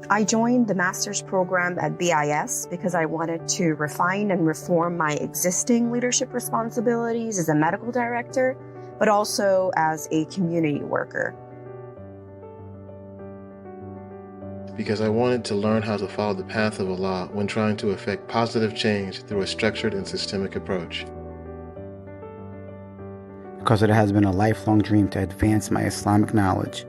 I joined the master's program at BIS because I wanted to refine and reform my existing leadership responsibilities as a medical director, but also as a community worker. Because I wanted to learn how to follow the path of Allah when trying to effect positive change through a structured and systemic approach. Because it has been a lifelong dream to advance my Islamic knowledge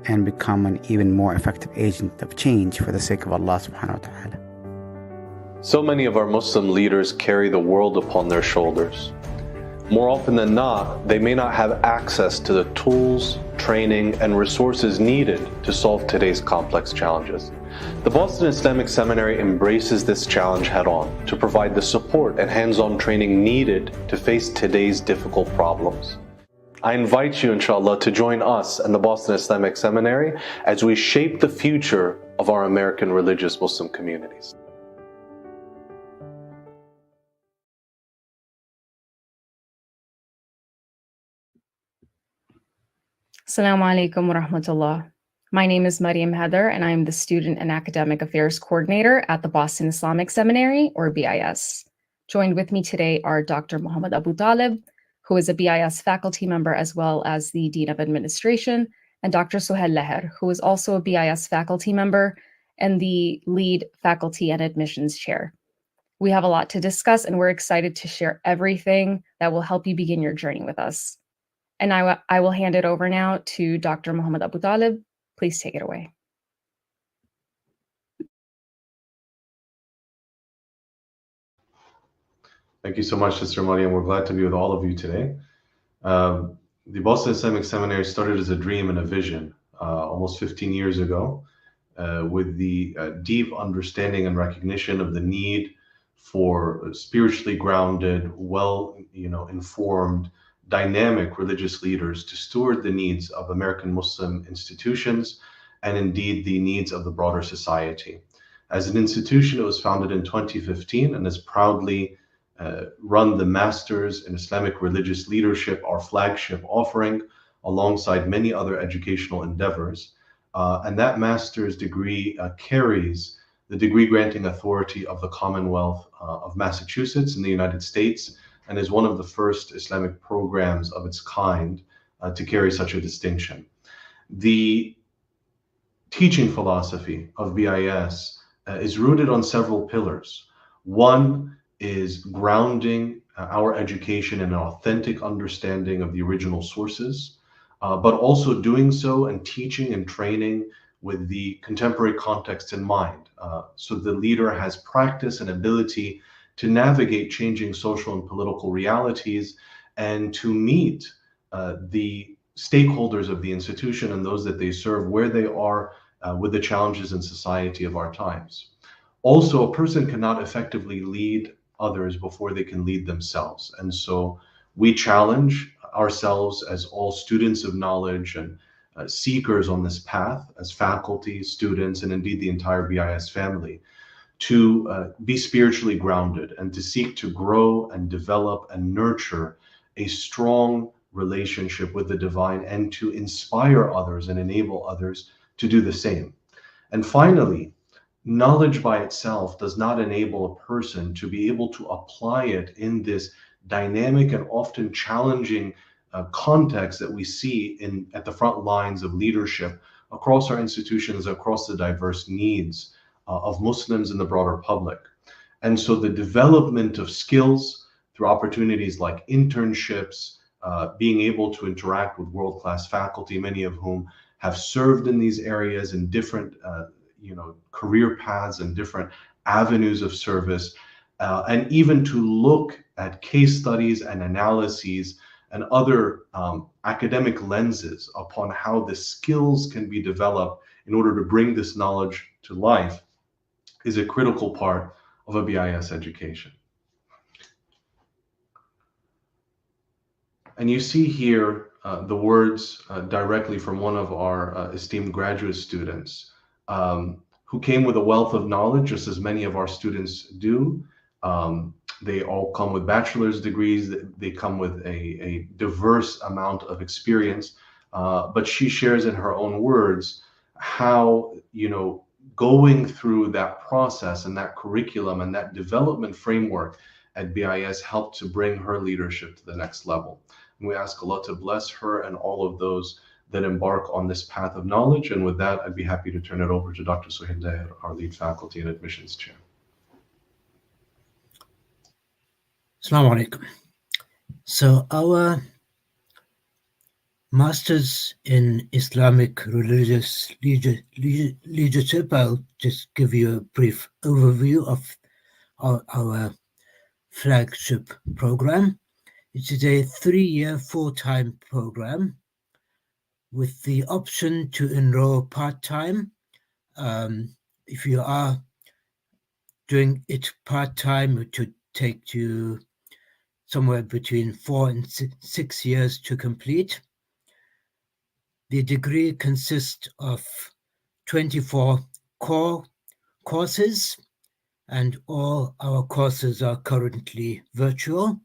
and become an even more effective agent of change for the sake of Allah subhanahu wa ta'ala. So many of our Muslim leaders carry the world upon their shoulders. More often than not, they may not have access to the tools, training, and resources needed to solve today's complex challenges. The Boston Islamic Seminary embraces this challenge head-on to provide the support and hands-on training needed to face today's difficult problems. I invite you, inshallah, to join us and the Boston Islamic Seminary as we shape the future of our American religious Muslim communities. Assalamu alaikum wa rahmatullah. My name is Mariam Heather, and I am the Student and Academic Affairs Coordinator at the Boston Islamic Seminary, or BIS. Joined with me today are Dr. Muhammad AbuTaleb, who is a BIS faculty member as well as the Dean of Administration, and Dr. Suheil, who is also a BIS faculty member and the lead faculty and admissions chair. We have a lot to discuss, and we're excited to share everything that will help you begin your journey with us. And I will hand it over now to Dr. Muhammad AbuTaleb. Please take it away. Thank you so much, Sister Mariam. We're glad to be with all of you today. The Boston Islamic Seminary started as a dream and a vision almost 15 years ago with the deep understanding and recognition of the need for spiritually grounded, informed, dynamic religious leaders to steward the needs of American Muslim institutions and indeed the needs of the broader society. As an institution, it was founded in 2015 and has proudly run the Masters in Islamic Religious Leadership, our flagship offering, alongside many other educational endeavors. And that master's degree carries the degree granting authority of the Commonwealth of Massachusetts in the United States, and is one of the first Islamic programs of its kind to carry such a distinction. The teaching philosophy of BIS is rooted on several pillars. One is grounding our education in an authentic understanding of the original sources, but also doing so and teaching and training with the contemporary context in mind. So the leader has practice and ability to navigate changing social and political realities and to meet the stakeholders of the institution and those that they serve where they are with the challenges in society of our times. Also, a person cannot effectively lead others before they can lead themselves. And so we challenge ourselves as all students of knowledge and seekers on this path, as faculty, students, and indeed the entire BIS family, to be spiritually grounded and to seek to grow and develop and nurture a strong relationship with the divine and to inspire others and enable others to do the same. And finally, knowledge by itself does not enable a person to be able to apply it in this dynamic and often challenging context that we see at the front lines of leadership across our institutions, across the diverse needs of Muslims and the broader public. And so the development of skills through opportunities like internships, being able to interact with world-class faculty, many of whom have served in these areas in different career paths and different avenues of service, and even to look at case studies and analyses and other academic lenses upon how the skills can be developed in order to bring this knowledge to life is a critical part of a BIS education. And you see here the words directly from one of our esteemed graduate students who came with a wealth of knowledge, just as many of our students do. They all come with bachelor's degrees. They come with a diverse amount of experience. But she shares in her own words how, going through that process and that curriculum and that development framework at BIS helped to bring her leadership to the next level. And we ask Allah to bless her and all of those that embark on this path of knowledge. And with that, I'd be happy to turn it over to Dr. Suheil, our lead faculty and admissions chair. Assalamu alaikum. So our Masters in Islamic Religious Leadership, I'll just give you a brief overview of our flagship program. It is a 3-year full-time program with the option to enroll part-time. If you are doing it part-time, it would take you somewhere between 4 and 6 years to complete. The degree consists of 24 core courses, and all our courses are currently virtual.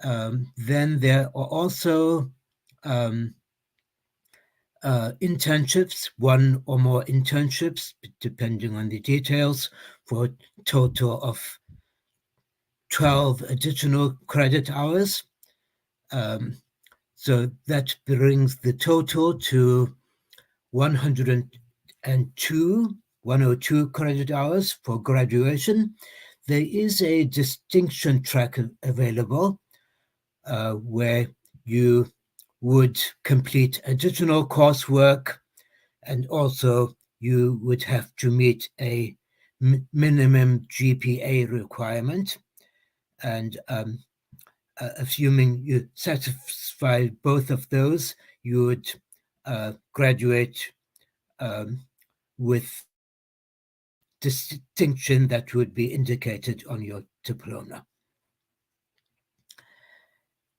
Then there are also internships, 1 or more internships, depending on the details, for a total of 12 additional credit hours. So that brings the total to 102 credit hours for graduation. There is a distinction track available where you would complete additional coursework, and also you would have to meet a minimum GPA requirement. And assuming you satisfy both of those, you would graduate with distinction that would be indicated on your diploma.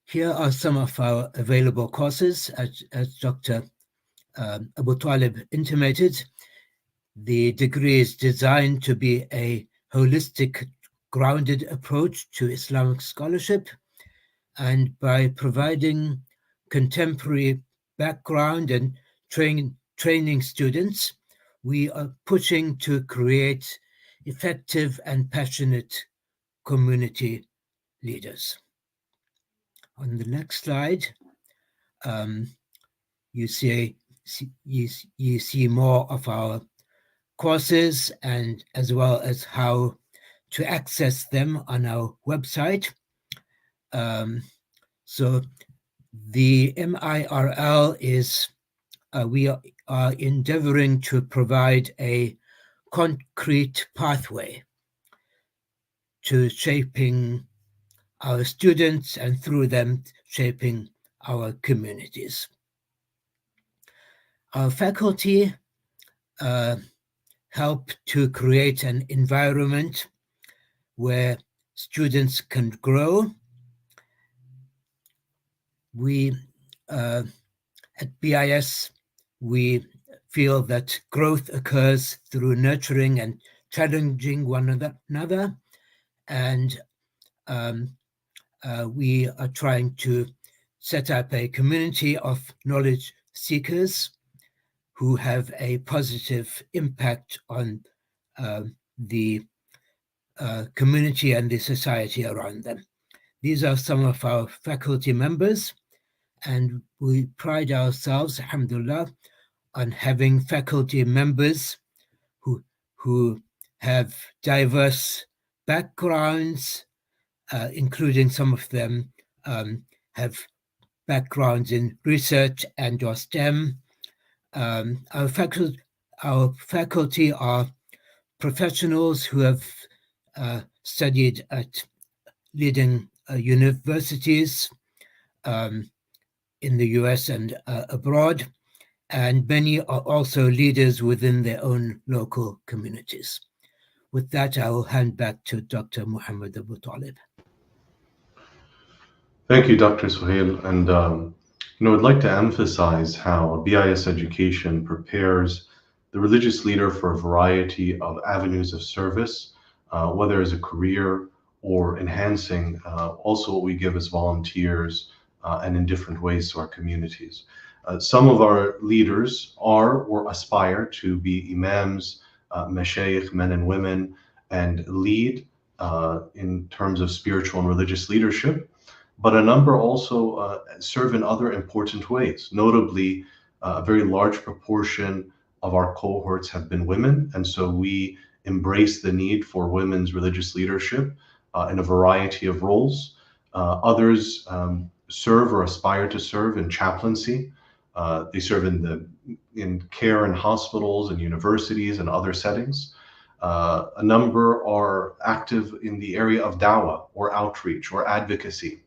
Here are some of our available courses. As Dr. AbuTaleb intimated, the degree is designed to be a holistic, grounded approach to Islamic scholarship, and by providing contemporary background and training students, we are pushing to create effective and passionate community leaders. On the next slide, you see more of our courses, and as well as how to access them on our website. So the MIRL is, we are endeavoring to provide a concrete pathway to shaping our students, and through them shaping our communities. Our faculty help to create an environment where students can grow. We, at BIS, we feel that growth occurs through nurturing and challenging one another, and we are trying to set up a community of knowledge seekers who have a positive impact on the community and the society around them. These are some of our faculty members, and we pride ourselves, alhamdulillah, on having faculty members who have diverse backgrounds, including some of them have backgrounds in research and or STEM. Our faculty are professionals who have studied at leading universities in the US and abroad, and many are also leaders within their own local communities. With that, I will hand back to Dr. Muhammad AbuTaleb. Thank you, Dr. Suheil. And I'd like to emphasize how BIS education prepares the religious leader for a variety of avenues of service, whether as a career or enhancing also what we give as volunteers and in different ways to our communities. Some of our leaders are or aspire to be imams, mashayikh, men and women, and lead in terms of spiritual and religious leadership. But a number also serve in other important ways. Notably, a very large proportion of our cohorts have been women, and so we embrace the need for women's religious leadership in a variety of roles. Others serve or aspire to serve in chaplaincy. They serve in care in hospitals and universities and other settings. A number are active in the area of dawah or outreach or advocacy,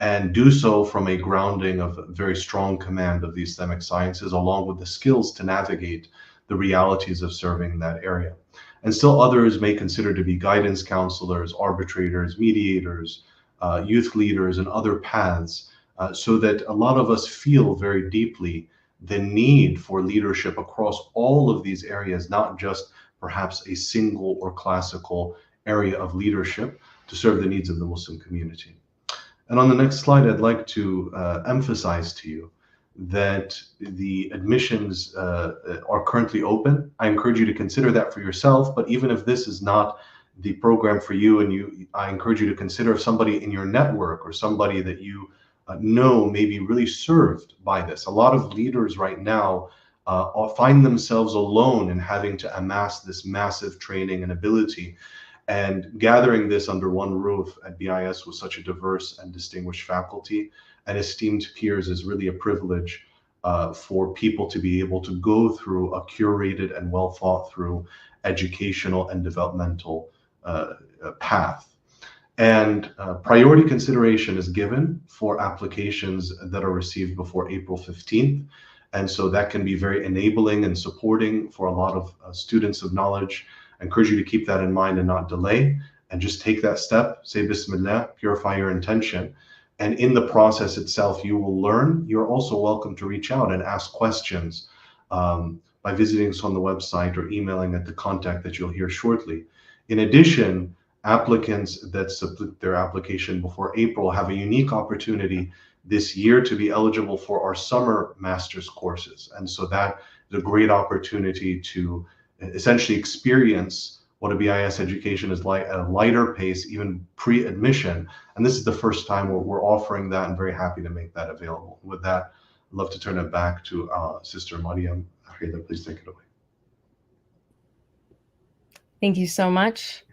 and do so from a grounding of very strong command of the Islamic sciences, along with the skills to navigate the realities of serving in that area. And still others may consider to be guidance counselors, arbitrators, mediators, youth leaders, and other paths, so that a lot of us feel very deeply the need for leadership across all of these areas, not just perhaps a single or classical area of leadership to serve the needs of the Muslim community. And on the next slide, I'd like to emphasize to you that the admissions are currently open. I encourage you to consider that for yourself, but even if this is not the program for you, and I encourage you to consider if somebody in your network or somebody that you know may be really served by this. A lot of leaders right now find themselves alone in having to amass this massive training and ability. And gathering this under one roof at BIS with such a diverse and distinguished faculty and esteemed peers is really a privilege for people to be able to go through a curated and well thought through educational and developmental path. And priority consideration is given for applications that are received before April 15th. And so that can be very enabling and supporting for a lot of students of knowledge. I encourage you to keep that in mind and not delay, and just take that step, say Bismillah, purify your intention. And in the process itself, you will learn. You're also welcome to reach out and ask questions by visiting us on the website or emailing at the contact that you'll hear shortly. In addition, applicants that submit their application before April have a unique opportunity this year to be eligible for our summer master's courses. And so that is a great opportunity to essentially experience what a BIS education is like at a lighter pace, even pre-admission. And this is the first time we're offering that, and very happy to make that available. With that, I'd love to turn it back to Sister Mariam. Please take it away. Thank you so much,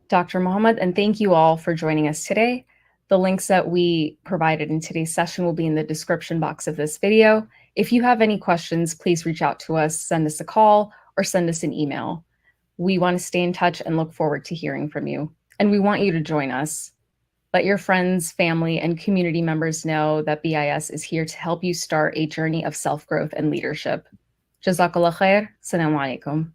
Dr. Muhammad, and thank you all for joining us today. The links that we provided in today's session will be in the description box of this video. If you have any questions, please reach out to us, send us a call, or send us an email. We want to stay in touch and look forward to hearing from you. And we want you to join us. Let your friends, family, and community members know that BIS is here to help you start a journey of self-growth and leadership. Jazakallah khair. Assalamu alaikum.